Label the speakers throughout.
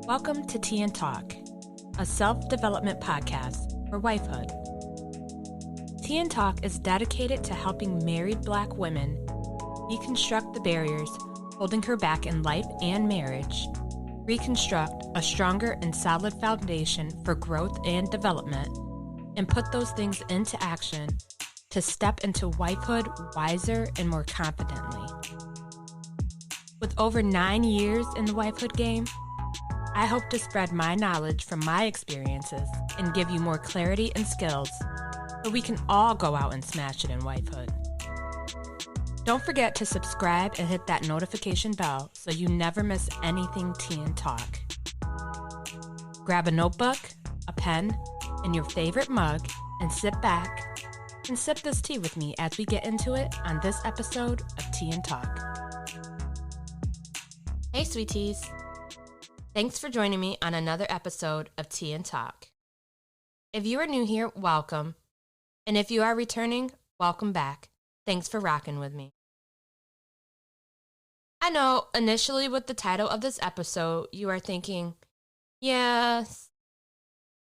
Speaker 1: Welcome to Tea and Talk, a self-development podcast for Wifehood. Tea and Talk is dedicated to helping married Black women deconstruct the barriers holding her back in life and marriage, reconstruct a stronger and solid foundation for growth and development, and put those things into action to step into wifehood wiser and more confidently. With over 9 years in the wifehood game, I hope to spread my knowledge from my experiences and give you more clarity and skills so we can all go out and smash it in wifehood. Don't forget to subscribe and hit that notification bell so you never miss anything Tea and Talk. Grab a notebook, a pen, and your favorite mug and sit back and sip this tea with me as we get into it on this episode of Tea and Talk. Hey, sweeties. Thanks for joining me on another episode of Tea and Talk. If you are new here, welcome. And if you are returning, welcome back. Thanks for rocking with me. I know initially with the title of this episode, you are thinking, yeah,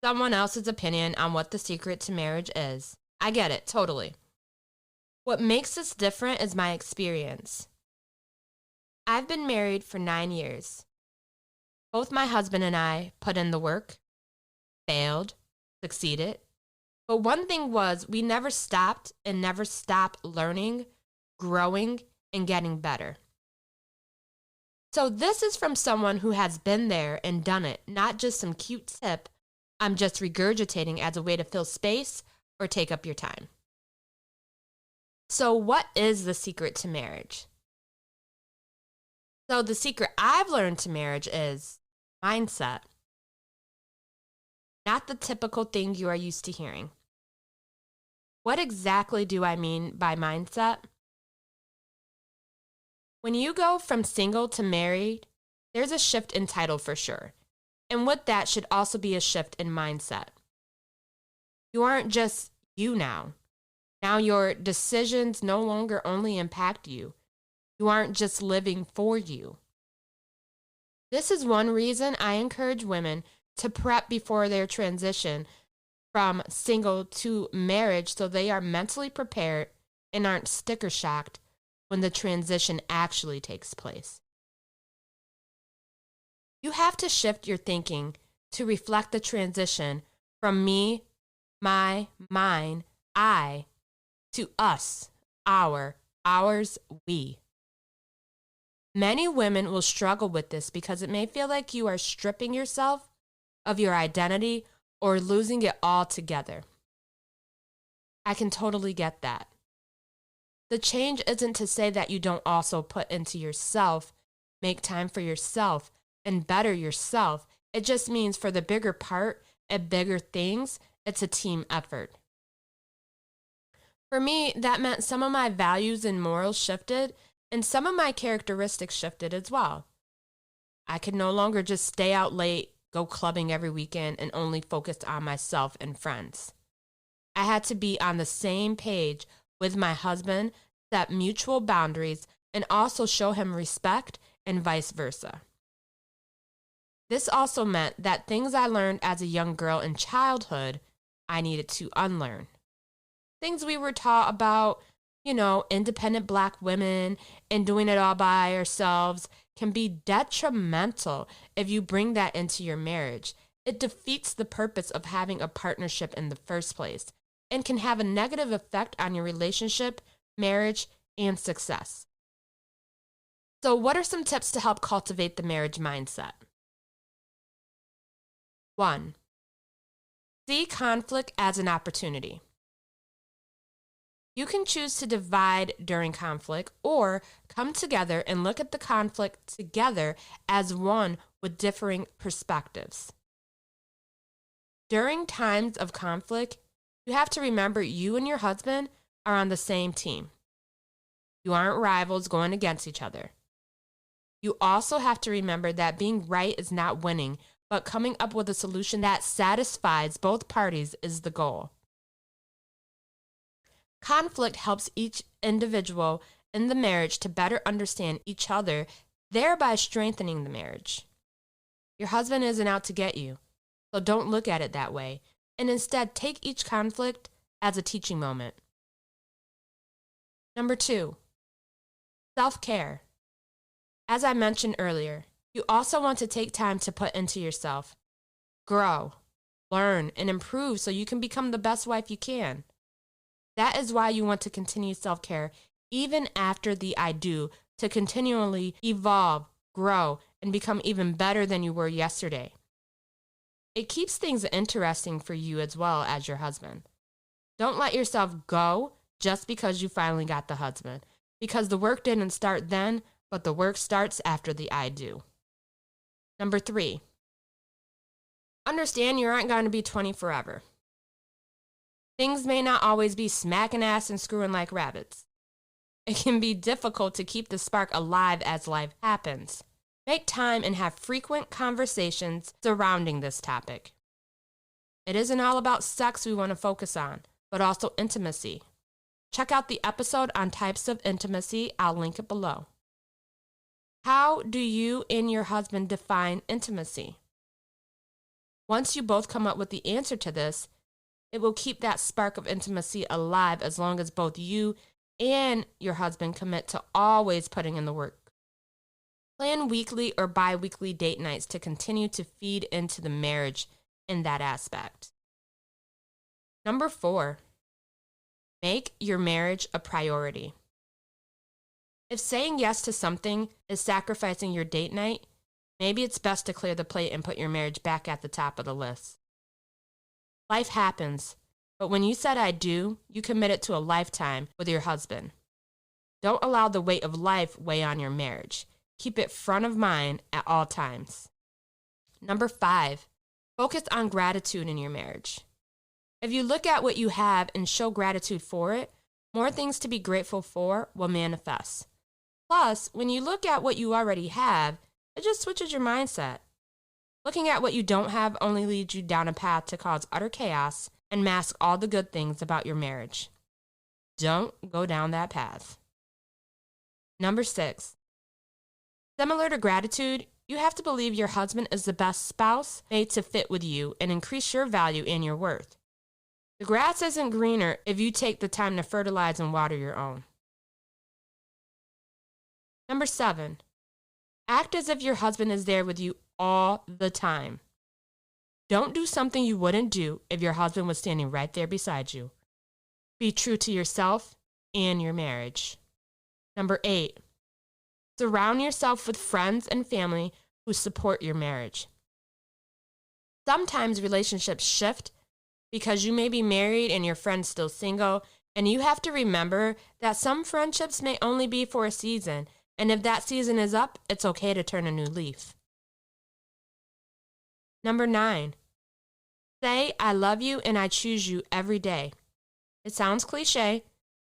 Speaker 1: someone else's opinion on what the secret to marriage is. I get it, totally. What makes this different is my experience. I've been married for 9 years. Both my husband and I put in the work, failed, succeeded. But one thing was we never stopped and never stopped learning, growing, and getting better. So this is from someone who has been there and done it, not just some cute tip I'm just regurgitating as a way to fill space or take up your time. So what is the secret to marriage? So the secret I've learned to marriage is mindset. Not the typical thing you are used to hearing. What exactly do I mean by mindset? When you go from single to married, there's a shift in title for sure. And with that should also be a shift in mindset. You aren't just you now. Now your decisions no longer only impact you. You aren't just living for you. This is one reason I encourage women to prep before their transition from single to marriage so they are mentally prepared and aren't sticker shocked when the transition actually takes place. You have to shift your thinking to reflect the transition from me, my, mine, I, to us, our, ours, we. Many women will struggle with this because it may feel like you are stripping yourself of your identity or losing it altogether. I can totally get that. The change isn't to say that you don't also put into yourself, make time for yourself, and better yourself. It just means for the bigger part and bigger things, it's a team effort. For me, that meant some of my values and morals shifted, and some of my characteristics shifted as well. I could no longer just stay out late, go clubbing every weekend, and only focus on myself and friends. I had to be on the same page with my husband, set mutual boundaries, and also show him respect and vice versa. This also meant that things I learned as a young girl in childhood, I needed to unlearn. Things we were taught about, independent Black women and doing it all by ourselves can be detrimental if you bring that into your marriage. It defeats the purpose of having a partnership in the first place and can have a negative effect on your relationship, marriage, and success. So what are some tips to help cultivate the marriage mindset? 1. See conflict as an opportunity. You can choose to divide during conflict or come together and look at the conflict together as one with differing perspectives. During times of conflict, you have to remember you and your husband are on the same team. You aren't rivals going against each other. You also have to remember that being right is not winning, but coming up with a solution that satisfies both parties is the goal. Conflict helps each individual in the marriage to better understand each other, thereby strengthening the marriage. Your husband isn't out to get you, so don't look at it that way, and instead take each conflict as a teaching moment. Number 2, self-care. As I mentioned earlier, you also want to take time to put into yourself. Grow, learn, and improve so you can become the best wife you can. That is why you want to continue self-care even after the I do, to continually evolve, grow, and become even better than you were yesterday. It keeps things interesting for you as well as your husband. Don't let yourself go just because you finally got the husband, because the work didn't start then, but the work starts after the I do. Number 3, understand you aren't going to be 20 forever. Things may not always be smacking ass and screwing like rabbits. It can be difficult to keep the spark alive as life happens. Make time and have frequent conversations surrounding this topic. It isn't all about sex we want to focus on, but also intimacy. Check out the episode on types of intimacy. I'll link it below. How do you and your husband define intimacy? Once you both come up with the answer to this, it will keep that spark of intimacy alive as long as both you and your husband commit to always putting in the work. Plan weekly or bi-weekly date nights to continue to feed into the marriage in that aspect. Number 4, make your marriage a priority. If saying yes to something is sacrificing your date night, maybe it's best to clear the plate and put your marriage back at the top of the list. Life happens, but when you said I do, you committed to a lifetime with your husband. Don't allow the weight of life weigh on your marriage. Keep it front of mind at all times. Number 5, focus on gratitude in your marriage. If you look at what you have and show gratitude for it, more things to be grateful for will manifest. Plus, when you look at what you already have, it just switches your mindset. Looking at what you don't have only leads you down a path to cause utter chaos and mask all the good things about your marriage. Don't go down that path. Number 6, similar to gratitude, you have to believe your husband is the best spouse made to fit with you and increase your value and your worth. The grass isn't greener if you take the time to fertilize and water your own. Number 7, act as if your husband is there with you all the time. Don't do something you wouldn't do if your husband was standing right there beside you. Be true to yourself and your marriage. Number 8, surround yourself with friends and family who support your marriage. Sometimes relationships shift because you may be married and your friend's still single, and you have to remember that some friendships may only be for a season, and if that season is up, it's okay to turn a new leaf. Number 9, say I love you and I choose you every day. It sounds cliche,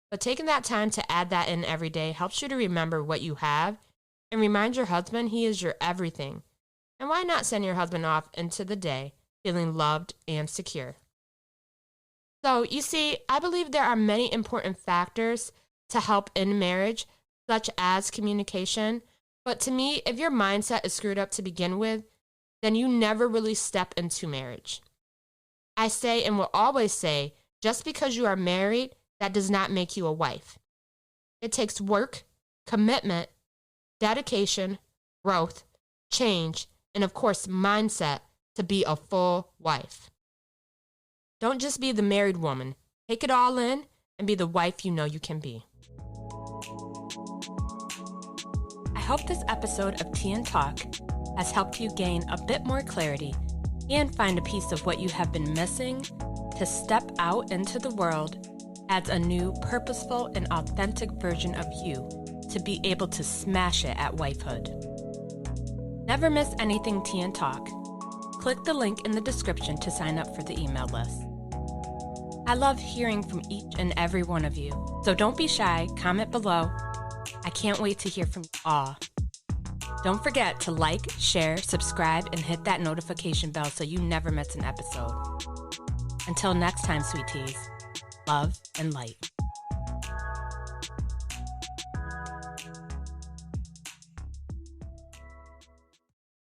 Speaker 1: but taking that time to add that in every day helps you to remember what you have and remind your husband he is your everything. And why not send your husband off into the day feeling loved and secure? So, you see, I believe there are many important factors to help in marriage, such as communication. But to me, if your mindset is screwed up to begin with, then you never really step into marriage. I say and will always say, just because you are married, that does not make you a wife. It takes work, commitment, dedication, growth, change, and of course, mindset to be a full wife. Don't just be the married woman. Take it all in and be the wife you know you can be. I hope this episode of Tea and Talk has helped you gain a bit more clarity and find a piece of what you have been missing to step out into the world as a new, purposeful, and authentic version of you to be able to smash it at Wifehood. Never miss anything Tea and Talk. Click the link in the description to sign up for the email list. I love hearing from each and every one of you, so don't be shy, comment below. I can't wait to hear from you all. Don't forget to like, share, subscribe, and hit that notification bell so you never miss an episode. Until next time, sweet teas, love and light.